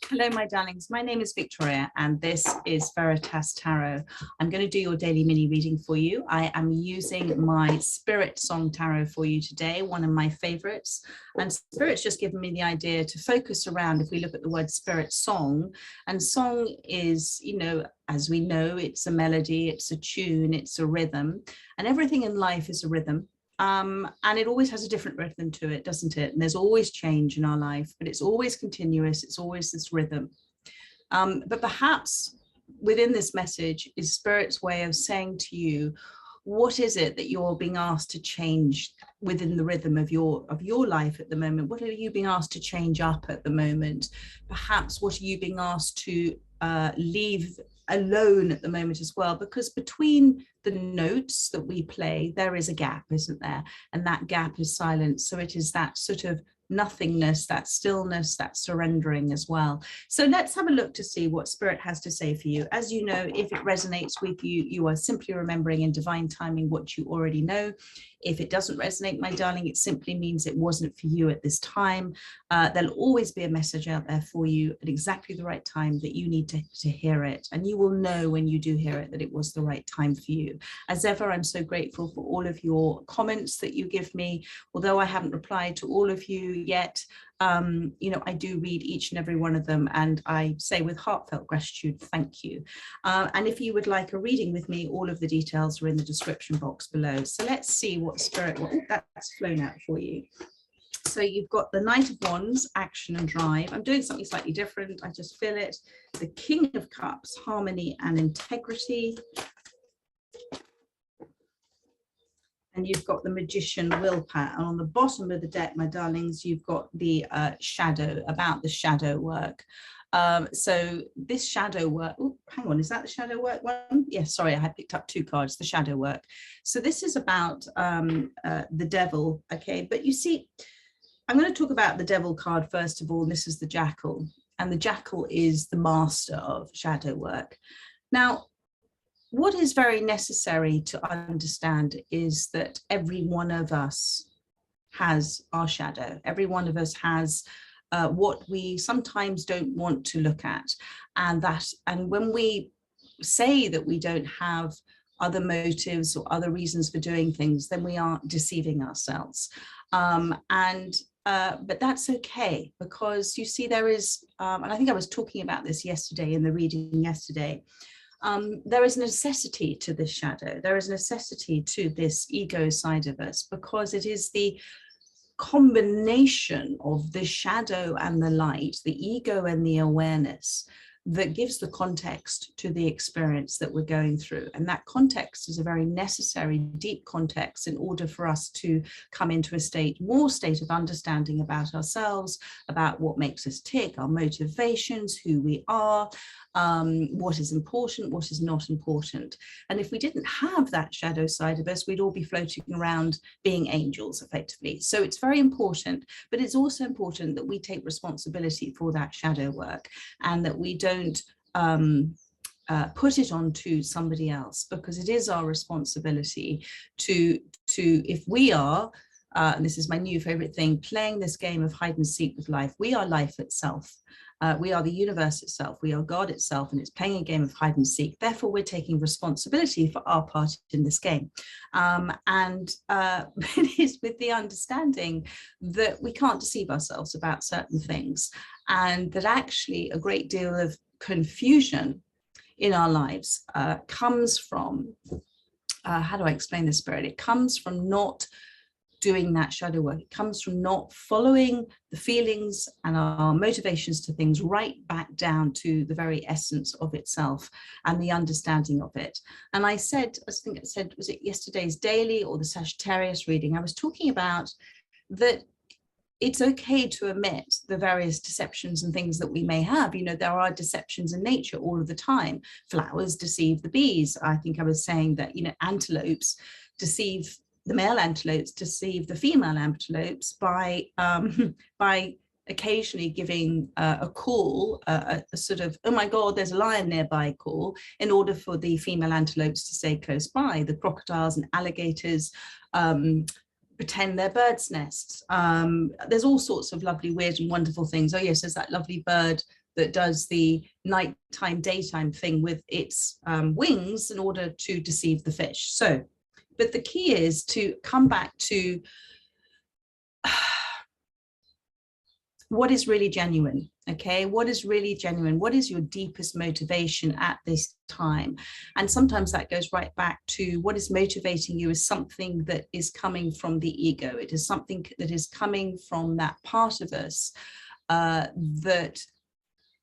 Hello, my darlings. My name is Victoria, and this is Veritas Tarot. I'm going to do your daily mini reading for you. I am using my Spirit Song Tarot for you today, one of my favorites. And Spirit's just given me the idea to focus around, if we look at the word Spirit Song, and song is, as we know, it's a melody, it's a tune, it's a rhythm, and everything in life is a rhythm. And it always has a different rhythm to it, doesn't it? And there's always change in our life, but it's always continuous. It's always this rhythm. But perhaps within this message is Spirit's way of saying to you, what is it that you're being asked to change within the rhythm of your life at the moment? What are you being asked to change up at the moment? Perhaps what are you being asked to leave alone at the moment as well? Because between the notes that we play, there is a gap, isn't there? And that gap is silence. So it is that sort of nothingness, that stillness, that surrendering as well. So let's have a look to see what Spirit has to say for you. As you know, if it resonates with you, you are simply remembering in divine timing what you already know. If it doesn't resonate, my darling, it simply means it wasn't for you at this time. There'll always be a message out there for you at exactly the right time that you need to hear it. And you will know when you do hear it that it was the right time for you. As ever, I'm so grateful for all of your comments that you give me. Although I haven't replied to all of you yet, I do read each and every one of them, and I say with heartfelt gratitude, thank you. And if you would like a reading with me, all of the details are in the description box below. So let's see what Spirit, that's flown out for you. So you've got the Knight of Wands, action and drive. I'm doing something slightly different. I just feel it. The King of Cups, harmony and integrity. And you've got the Magician, willpower. And on the bottom of the deck, my darlings, you've got the shadow, about the shadow work. So this shadow work, oh, hang on, is that the shadow work one? Yes, sorry, I had picked up two cards, the shadow work. So this is about the devil, okay? But you see, I'm going to talk about the devil card first of all, and this is the Jackal. And the Jackal is the master of shadow work. Now, what is very necessary to understand is that every one of us has our shadow. Every one of us has what we sometimes don't want to look at. And when we say that we don't have other motives or other reasons for doing things, then we are deceiving ourselves. But that's okay, because you see there is, and I think I was talking about this yesterday in the reading yesterday, there is a necessity to this shadow. There is a necessity to this ego side of us, because it is the combination of the shadow and the light, the ego and the awareness, that gives the context to the experience that we're going through. And that context is a very necessary, deep context in order for us to come into a more state of understanding about ourselves, about what makes us tick, our motivations, who we are, what is important, what is not important. And if we didn't have that shadow side of us, we'd all be floating around being angels effectively. So it's very important, but it's also important that we take responsibility for that shadow work, and that we don't put it onto somebody else, because it is our responsibility to if we are, and this is my new favorite thing, playing this game of hide and seek with life. We are life itself. We are the universe itself. We are God itself, and it's playing a game of hide and seek. Therefore, we're taking responsibility for our part in this game. It is with the understanding that we can't deceive ourselves about certain things, and that actually a great deal of confusion in our lives comes from, how do I explain this, Spirit? It comes from not doing that shadow work. It comes from not following the feelings and our motivations to things right back down to the very essence of itself and the understanding of it. And I said, I think I said, was it yesterday's daily or the Sagittarius reading? I was talking about that it's okay to admit the various deceptions and things that we may have. There are deceptions in nature all of the time. Flowers deceive the bees. I think I was saying that, antelopes deceive, the male antelopes deceive the female antelopes by occasionally giving a call, a sort of, oh my God, there's a lion nearby call, in order for the female antelopes to stay close by. The crocodiles and alligators pretend they're birds' nests. There's all sorts of lovely, weird and wonderful things. Oh yes, there's that lovely bird that does the nighttime, daytime thing with its wings in order to deceive the fish. So, but the key is to come back to what is really genuine. Okay, what is really genuine? What is your deepest motivation at this time? And sometimes that goes right back to what is motivating you is something that is coming from the ego. It is something that is coming from that part of us that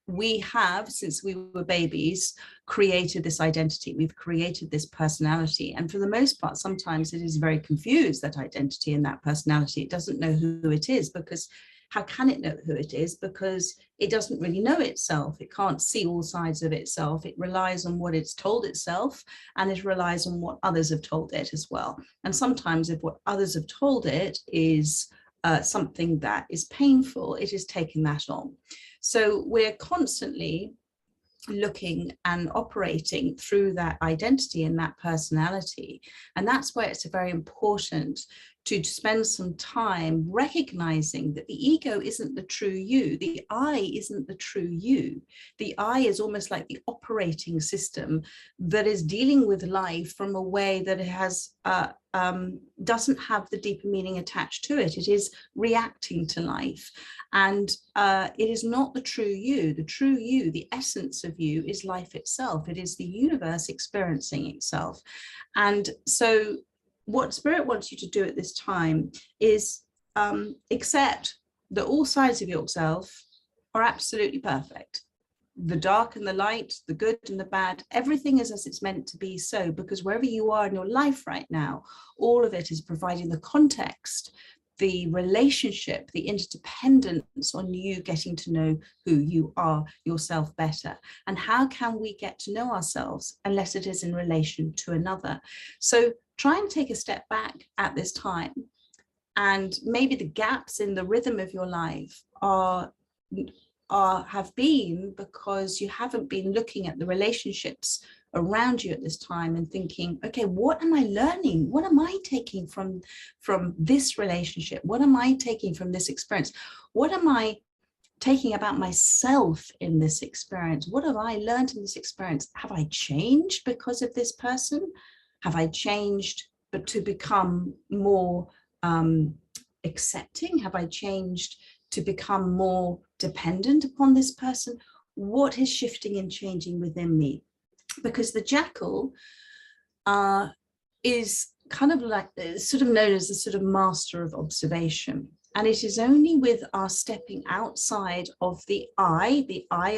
we have, since we were babies, created this identity. We've created this personality. And for the most part, sometimes it is very confused, that identity and that personality. It doesn't know who it is, because how can it know who it is? Because it doesn't really know itself. It can't see all sides of itself. It relies on what it's told itself, and it relies on what others have told it as well. And sometimes if what others have told it is something that is painful, it is taking that on. So we're constantly looking and operating through that identity and that personality. And that's where it's very important to spend some time recognizing that the ego isn't the true you. The I isn't the true you. The I is almost like the operating system that is dealing with life from a way that it has doesn't have the deeper meaning attached to it. It is reacting to life. And it is not the true you. The true you, the essence of you, is life itself. It is the universe experiencing itself. And so what Spirit wants you to do at this time is accept that all sides of yourself are absolutely perfect. The dark and the light, the good and the bad, everything is as it's meant to be so, because wherever you are in your life right now, all of it is providing the context, the relationship, the interdependence on you getting to know who you are yourself better. And how can we get to know ourselves unless it is in relation to another? So try and take a step back at this time, and maybe the gaps in the rhythm of your life have been because you haven't been looking at the relationships around you at this time and thinking, okay, what am I learning? What am I taking from this relationship? What am I taking from this experience? What am I taking about myself in this experience? What have I learned in this experience? Have I changed because of this person? Have I changed but to become more accepting? Have I changed to become more dependent upon this person? What is shifting and changing within me? Because the jackal is kind of like sort of known as the sort of master of observation. And it is only with our stepping outside of the I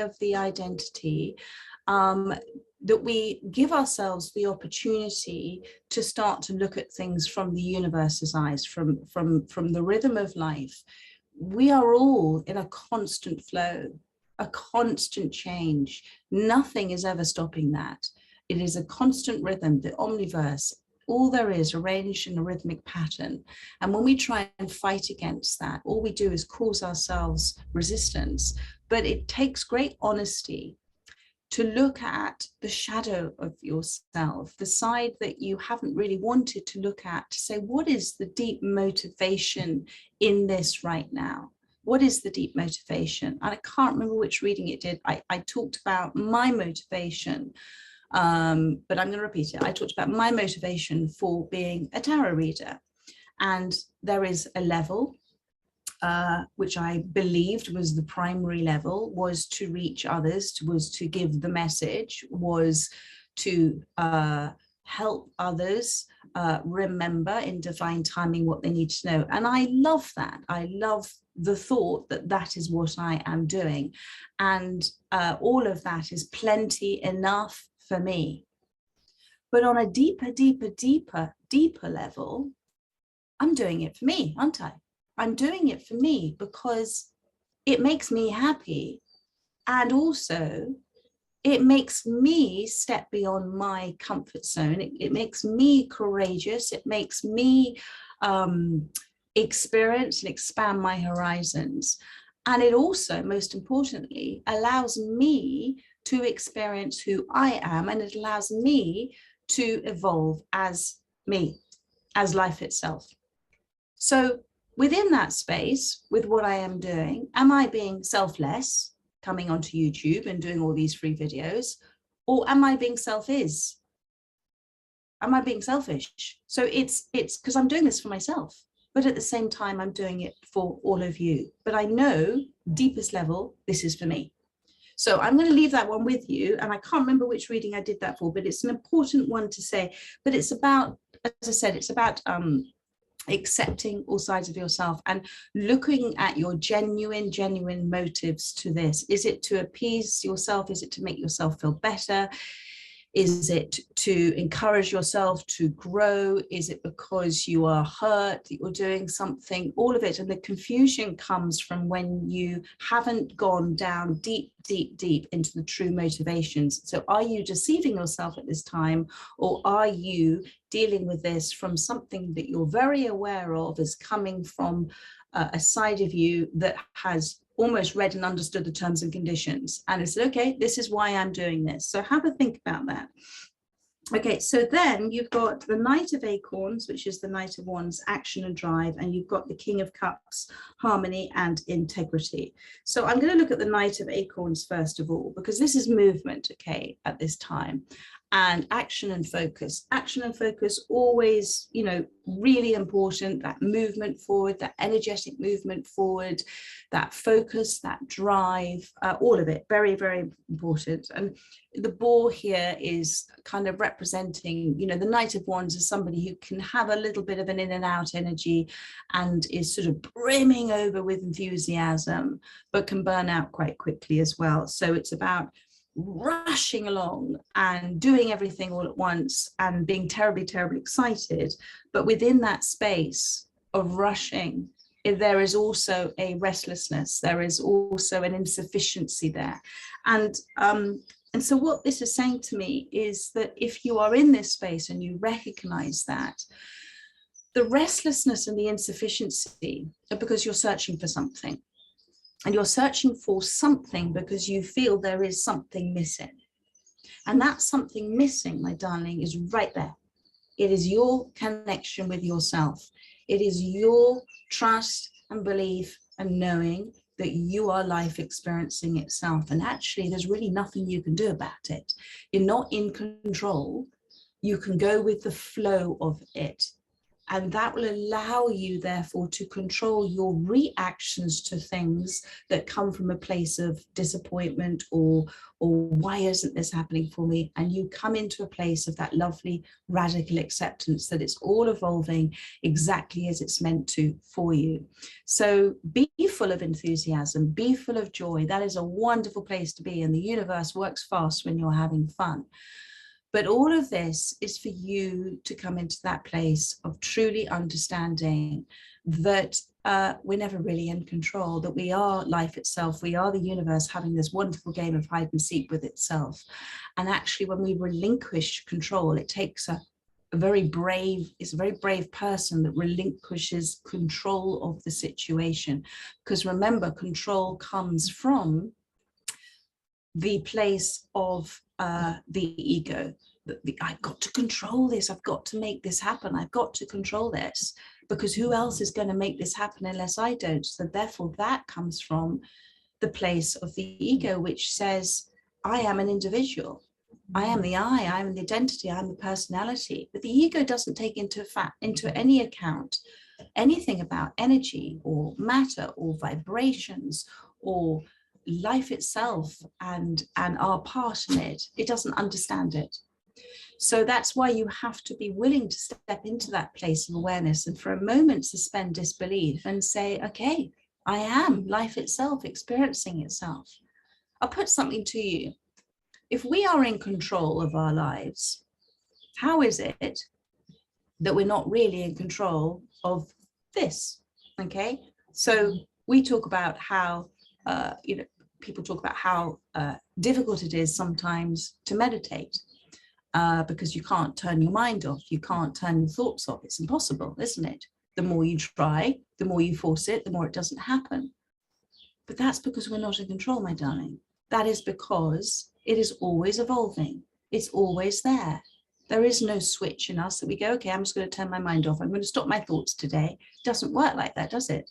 of the identity, that we give ourselves the opportunity to start to look at things from the universe's eyes, from the rhythm of life. We are all in a constant flow, a constant change. Nothing is ever stopping that. It is a constant rhythm, the omniverse. All there is arranged in a rhythmic pattern. And when we try and fight against that, all we do is cause ourselves resistance. But it takes great honesty to look at the shadow of yourself, the side that you haven't really wanted to look at, to say, what is the deep motivation in this right now? What is the deep motivation? And I can't remember which reading it did. I talked about my motivation, but I'm going to repeat it. I talked about my motivation for being a tarot reader. And there is a level which I believed was the primary level, was to reach others, was to give the message, was to help others remember in divine timing what they need to know. And I love that. I love the thought that that is what I am doing. And all of that is plenty enough for me. But on a deeper level, I'm doing it for me, aren't I? I'm doing it for me because it makes me happy. And also it makes me step beyond my comfort zone. It makes me courageous. It makes me experience and expand my horizons. And it also, most importantly, allows me to experience who I am, and it allows me to evolve as me, as life itself. So within that space, with what I am doing, am I being selfless, coming onto YouTube and doing all these free videos, or am I being self-is? Am I being selfish? So it's because I'm doing this for myself, but at the same time, I'm doing it for all of you. But I know, deepest level, this is for me. So I'm going to leave that one with you. And I can't remember which reading I did that for, but it's an important one to say. But it's about, as I said, it's about accepting all sides of yourself and looking at your genuine motives to this. Is it to appease yourself? Is it to make yourself feel better? Is it to encourage yourself to grow? Is it because you are hurt that you're doing something? All of it. And the confusion comes from when you haven't gone down deep into the true motivations. So are you deceiving yourself at this time, or are you dealing with this from something that you're very aware of as coming from a side of you that has almost read and understood the terms and conditions, and it's okay, this is why I'm doing this. So have a think about that. Okay, so then you've got the Knight of Acorns, which is the Knight of Wands, action and drive, and you've got the King of Cups, harmony and integrity. So I'm going to look at the Knight of Acorns first of all, because this is movement, okay, at this time. And action and focus, always, you know, really important, that movement forward, that energetic movement forward, that focus, that drive, all of it, very, very important. And the boar here is kind of representing, you know, the Knight of Wands is somebody who can have a little bit of an in and out energy and is sort of brimming over with enthusiasm, but can burn out quite quickly as well. So it's about rushing along and doing everything all at once and being terribly excited, but within that space of rushing, there is also a restlessness, there is also an insufficiency there. And so what this is saying to me is that if you are in this space and you recognize that, the restlessness and the insufficiency are because you're searching for something. And you're searching for something because you feel there is something missing. And that something missing, my darling, is right there. It is your connection with yourself. It is your trust and belief and knowing that you are life experiencing itself. And actually, there's really nothing you can do about it. You're not in control. You can go with the flow of it. And that will allow you, therefore, to control your reactions to things that come from a place of disappointment or why isn't this happening for me? And you come into a place of that lovely radical acceptance that it's all evolving exactly as it's meant to for you. So be full of enthusiasm, be full of joy. That is a wonderful place to be. And the universe works fast when you're having fun. But all of this is for you to come into that place of truly understanding that we're never really in control, that we are life itself, we are the universe having this wonderful game of hide and seek with itself. And actually, when we relinquish control, it takes a very brave person that relinquishes control of the situation. Because remember, control comes from the place of the ego. I've got to control this, I've got to make this happen, I've got to control this, because who else is going to make this happen unless I don't? So therefore that comes from the place of the ego, which says, I am an individual, I am the I am the identity, I'm the personality. But the ego doesn't take into any account anything about energy or matter or vibrations or life itself and our part in it. It doesn't understand it. So that's why you have to be willing to step into that place of awareness and for a moment suspend disbelief and say, okay, I am life itself experiencing itself. I'll put something to you. If we are in control of our lives, how is it that we're not really in control of this? Okay, so we talk about how people talk about how difficult it is sometimes to meditate because you can't turn your mind off, you can't turn your thoughts off. It's impossible, isn't it? The more you try, the more you force it, the more it doesn't happen. But that's because we're not in control, my darling. That is because it is always evolving. It's always there. There is no switch in us that we go, okay, I'm just going to turn my mind off. I'm going to stop my thoughts today. It doesn't work like that, does it?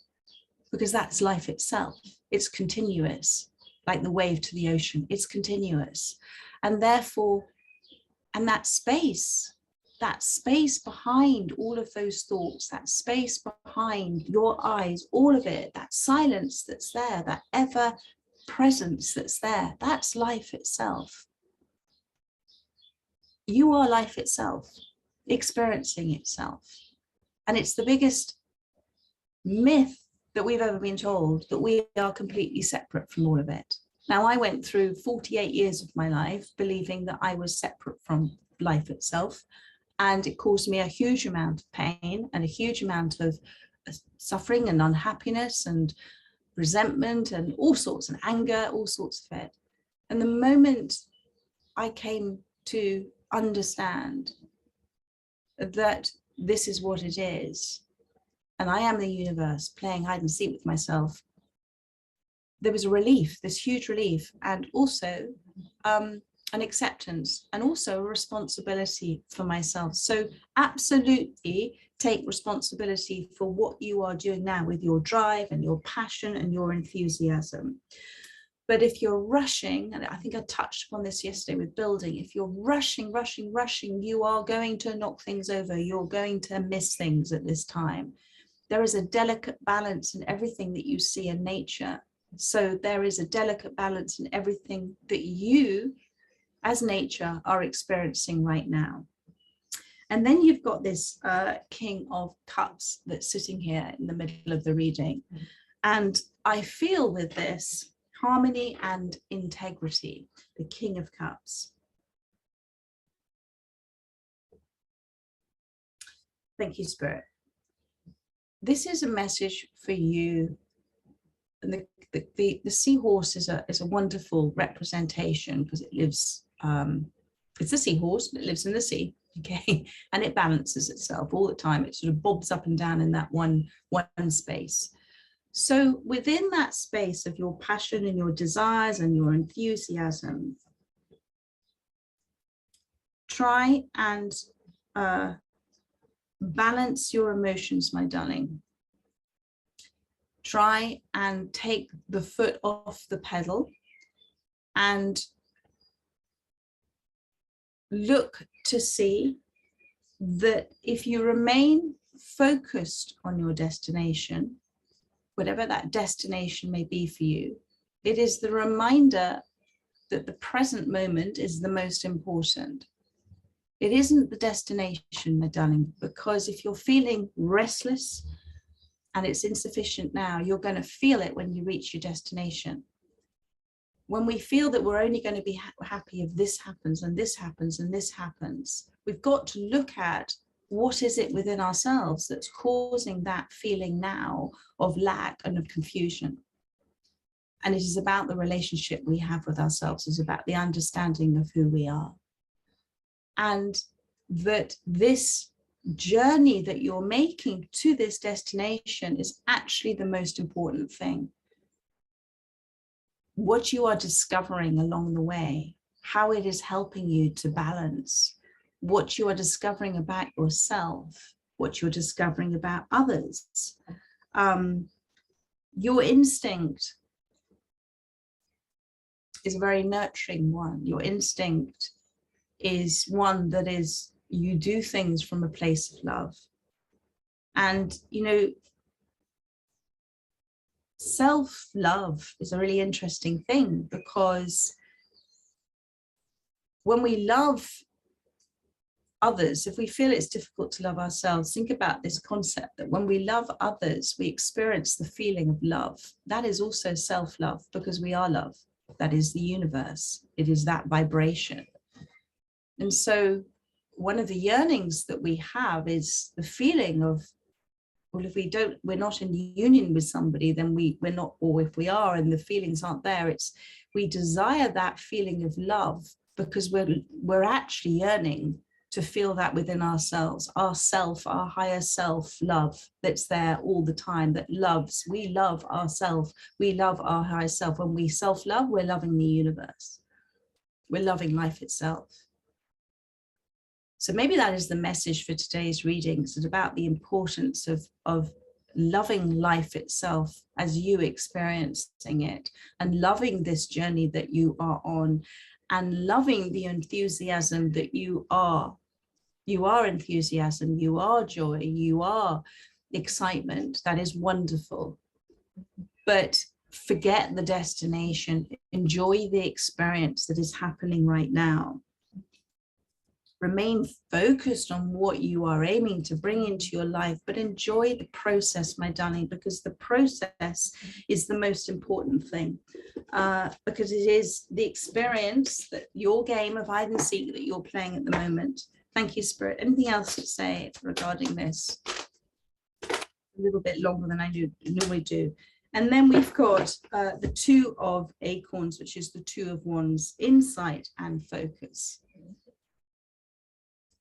Because that's life itself. It's continuous, like the wave to the ocean. It's continuous. And therefore, and that space behind all of those thoughts, that space behind your eyes, all of it, that silence that's there, that ever presence that's there, that's life itself. You are life itself, experiencing itself. And it's the biggest myth that we've ever been told, that we are completely separate from all of it. Now, I went through 48 years of my life believing that I was separate from life itself, and it caused me a huge amount of pain and a huge amount of suffering and unhappiness and resentment and all sorts, and anger, all sorts of it. And the moment I came to understand that this is what it is, and I am the universe playing hide and seek with myself, there was a relief, this huge relief, and also an acceptance, and also a responsibility for myself. So absolutely take responsibility for what you are doing now with your drive and your passion and your enthusiasm. But if you're rushing, and I think I touched upon this yesterday with building, if you're rushing, you are going to knock things over. You're going to miss things at this time. There is a delicate balance in everything that you see in nature. So there is a delicate balance in everything that you, as nature, are experiencing right now. And then you've got this King of Cups that's sitting here in the middle of the reading. And I feel with this harmony and integrity, the King of Cups. Thank you, Spirit. This is a message for you. And the seahorse is a wonderful representation, because it lives, it's a seahorse, but it lives in the sea, okay? And it balances itself all the time. It sort of bobs up and down in that one space. So within that space of your passion and your desires and your enthusiasm, try and balance your emotions, my darling. Try and take the foot off the pedal and look to see that if you remain focused on your destination, whatever that destination may be for you, it is the reminder that the present moment is the most important. It isn't the destination, my darling, because if you're feeling restless and it's insufficient now, you're going to feel it when you reach your destination. When we feel that we're only going to be happy if this happens and this happens and this happens, we've got to look at what is it within ourselves that's causing that feeling now of lack and of confusion. And it is about the relationship we have with ourselves. It's about the understanding of who we are. And that this journey that you're making to this destination is actually the most important thing. What you are discovering along the way, how it is helping you to balance, what you are discovering about yourself, what you're discovering about others. Your instinct is a very nurturing one. Your instinct is one that is, you do things from a place of love. And, you know, self-love is a really interesting thing, because when we love others, if we feel it's difficult to love ourselves, think about this concept that when we love others, we experience the feeling of love. That is also self-love, because we are love. That is the universe. It is that vibration. And so one of the yearnings that we have is the feeling of, well, if we're not in union with somebody, then we're not, or if we are and the feelings aren't there, it's, we desire that feeling of love because we're actually yearning to feel that within ourselves, ourself, our higher self love that's there all the time, that loves, we love ourself, we love our higher self. When we self-love, we're loving the universe. We're loving life itself. So maybe that is the message for today's readings. It's about the importance of loving life itself as you experiencing it, and loving this journey that you are on, and loving the enthusiasm that you are. You are enthusiasm, you are joy, you are excitement. That is wonderful. But forget the destination. Enjoy the experience that is happening right now. Remain focused on what you are aiming to bring into your life, but enjoy the process, my darling, because the process is the most important thing, because it is the experience, that your game of hide and seek that you're playing at the moment. Thank you, Spirit. Anything else to say regarding this? A little bit longer than I normally do. And then we've got the Two of Acorns, which is the Two of Wands, insight and focus.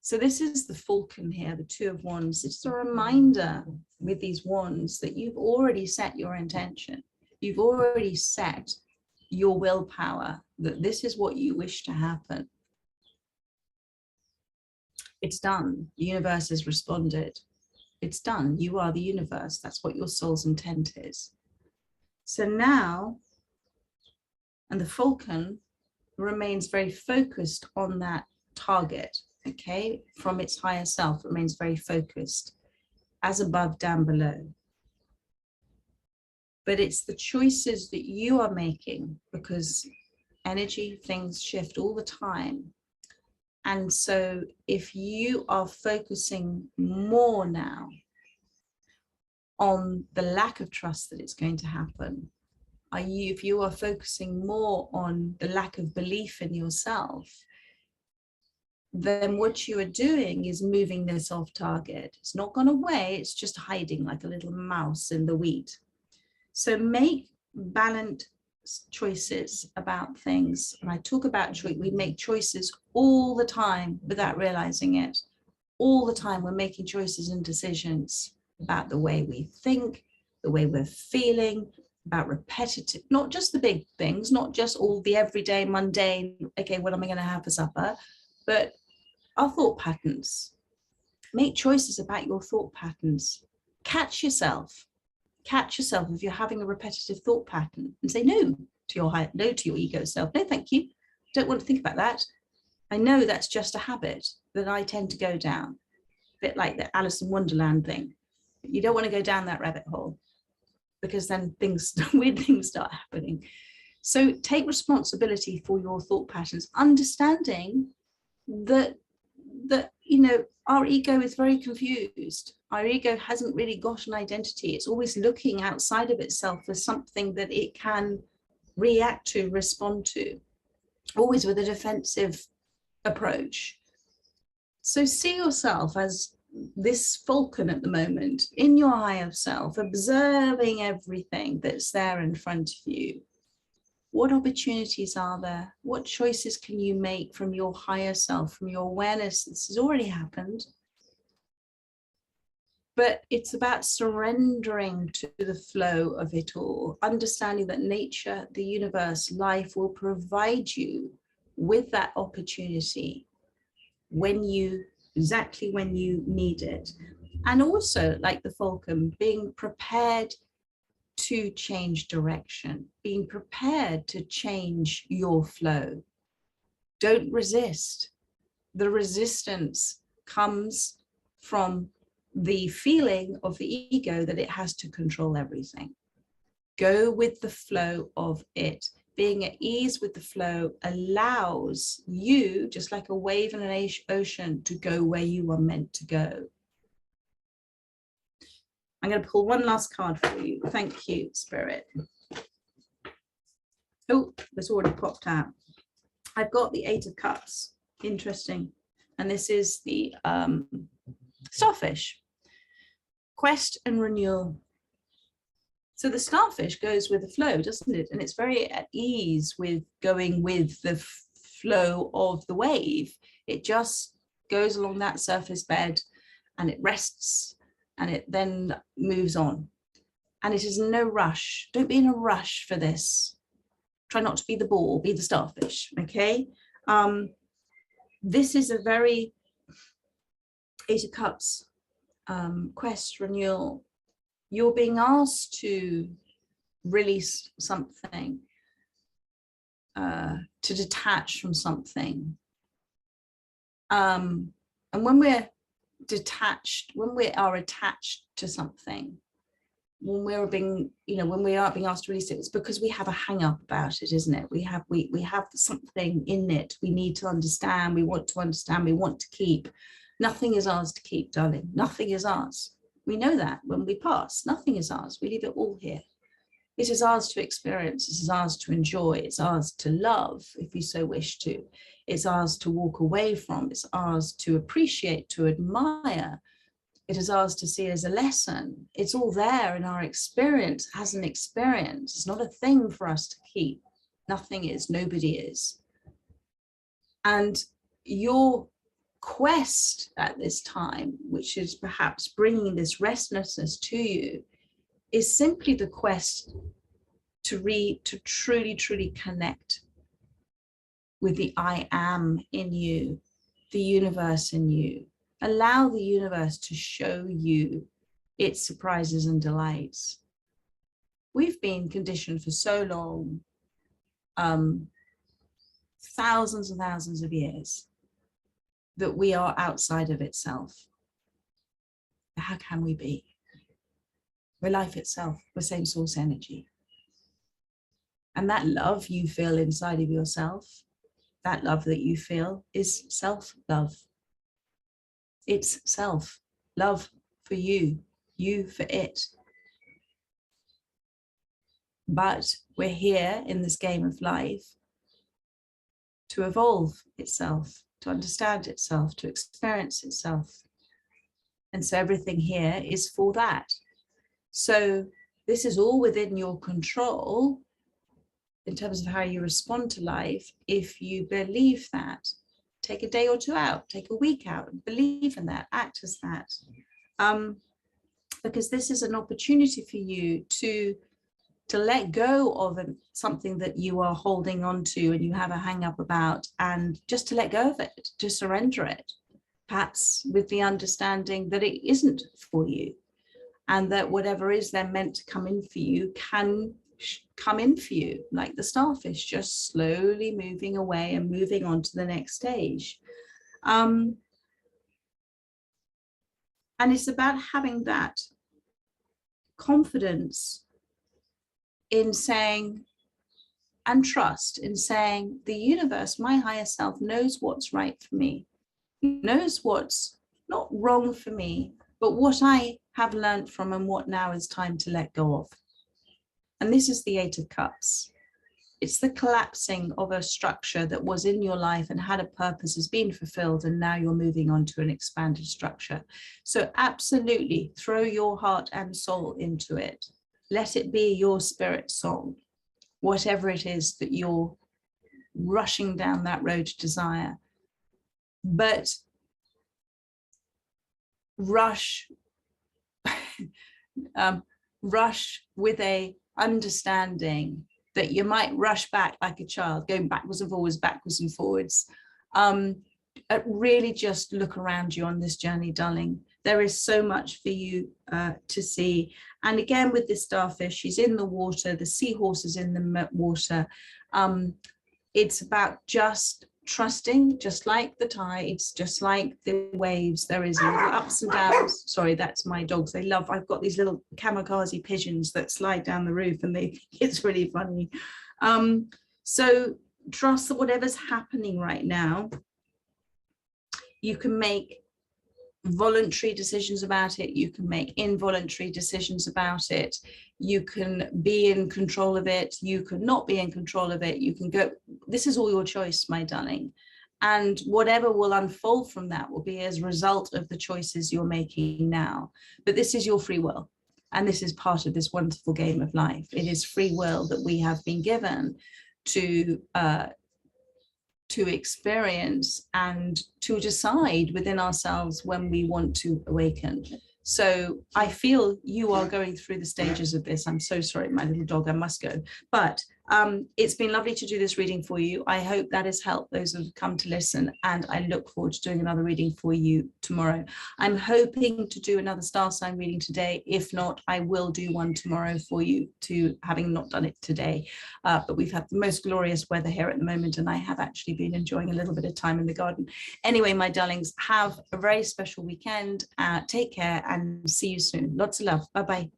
So this is the falcon here, the Two of Wands. It's a reminder with these wands that you've already set your intention. You've already set your willpower, that this is what you wish to happen. It's done. The universe has responded. It's done. You are the universe. That's what your soul's intent is. So now, and the falcon remains very focused on that target. Okay, from its higher self, remains very focused, as above, down below. But it's the choices that you are making, because energy, things shift all the time. And so if you are focusing more now on the lack of trust that it's going to happen, if you are focusing more on the lack of belief in yourself, then what you are doing is moving this off target. It's not gone away, it's just hiding like a little mouse in the wheat. So make balanced choices about things. And I talk about choice, we make choices all the time without realizing it. All the time we're making choices and decisions about the way we think, the way we're feeling, about repetitive, not just the big things, not just all the everyday mundane, okay, what am I going to have for supper, but our thought patterns. Make choices about your thought patterns. Catch yourself if you're having a repetitive thought pattern, and say no to your ego self. No, thank you. Don't want to think about that. I know that's just a habit that I tend to go down, a bit like the Alice in Wonderland thing. You don't want to go down that rabbit hole, because then weird things start happening. So take responsibility for your thought patterns, understanding that our ego is very confused. Our ego hasn't really got an identity. It's always looking outside of itself for something that it can react to, respond to, always with a defensive approach. So see yourself as this falcon at the moment in your higher self, observing everything that's there in front of you. What opportunities are there? What choices can you make from your higher self, from your awareness? This has already happened. But it's about surrendering to the flow of it all, understanding that nature, the universe, life will provide you with that opportunity exactly when you need it. And also, like the falcon, being prepared to change direction, being prepared to change your flow. Don't resist. The resistance comes from the feeling of the ego that it has to control everything. Go with the flow of it. Being at ease with the flow allows you, just like a wave in an ocean, to go where you are meant to go. I'm going to pull one last card for you. Thank you, Spirit. Oh, it's already popped out. I've got the Eight of Cups. Interesting. And this is the starfish. Quest and renewal. So the starfish goes with the flow, doesn't it? And it's very at ease with going with the flow of the wave. It just goes along that surface bed and it rests, and it then moves on. And it is no rush. Don't be in a rush for this. Try not to be the ball, be the starfish, okay? This is a very Eight of Cups, quest, renewal. You're being asked to release something, to detach from something. And when we're detached, when we are attached to something, when we're being, when we are being asked to release it, it's because we have a hang up about it, isn't it? We have something in it we need to understand, we want to keep. Nothing is ours to keep, darling. Nothing is ours. We know that when we pass, nothing is ours. We leave it all here. It is ours to experience. It is ours to enjoy. It's ours to love, if you so wish to. It's ours to walk away from. It's ours to appreciate, to admire. It is ours to see as a lesson. It's all there in our experience as an experience. It's not a thing for us to keep. Nothing is, nobody is. And your quest at this time, which is perhaps bringing this restlessness to you, is simply the quest to truly connect with the I am in you, the universe in you. Allow the universe to show you its surprises and delights. We've been conditioned for so long, thousands and thousands of years, that we are outside of itself. How can we be? We're life itself. We're same source energy. And that love you feel inside of yourself, that love that you feel, is self-love. It's self-love for you, you for it. But we're here in this game of life to evolve itself, to understand itself, to experience itself. And so everything here is for that. So this is all within your control in terms of how you respond to life. If you believe that, take a day or two out, take a week out, believe in that, act as that. Because this is an opportunity for you to let go of something that you are holding on to and you have a hang up about, and just to let go of it, to surrender it, perhaps with the understanding that it isn't for you, and that whatever is there meant to come in for you can come in for you, like the starfish, just slowly moving away and moving on to the next stage. And it's about having that confidence in saying, and trust in saying, the universe, my higher self, knows what's right for me, knows what's not wrong for me, but what I have learned from and what now is time to let go of. And this is the Eight of Cups. It's the collapsing of a structure that was in your life and had a purpose, has been fulfilled, and now you're moving on to an expanded structure. So absolutely throw your heart and soul into it. Let it be your spirit song, whatever it is that you're rushing down that road to desire. But rush with a understanding that you might rush back like a child, going backwards and forwards. Really just look around you on this journey, darling. There is so much for you to see. And again, with this starfish, she's in the water, the seahorse is in the water. It's about just trusting, just like the tides, just like the waves. There is little ups and downs. Sorry, that's my dogs. They love, I've got these little kamikaze pigeons that slide down the roof, and it's really funny. So trust that whatever's happening right now, you can make voluntary decisions about it, you can make involuntary decisions about it, you can be in control of it, you can not be in control of it, you can go, this is all your choice, my darling. And whatever will unfold from that will be as a result of the choices you're making now. But this is your free will. And this is part of this wonderful game of life. It is free will that we have been given to experience and to decide within ourselves when we want to awaken. So I feel you are going through the stages of this. I'm so sorry, my little dog, I must go. But It's been lovely to do this reading for you. I hope that has helped those who have come to listen, and I look forward to doing another reading for you tomorrow. I'm hoping to do another star sign reading today. If not, I will do one tomorrow for you, having not done it today. But we've had the most glorious weather here at the moment, and I have actually been enjoying a little bit of time in the garden. Anyway, my darlings, have a very special weekend. Take care and see you soon. Lots of love. Bye-bye.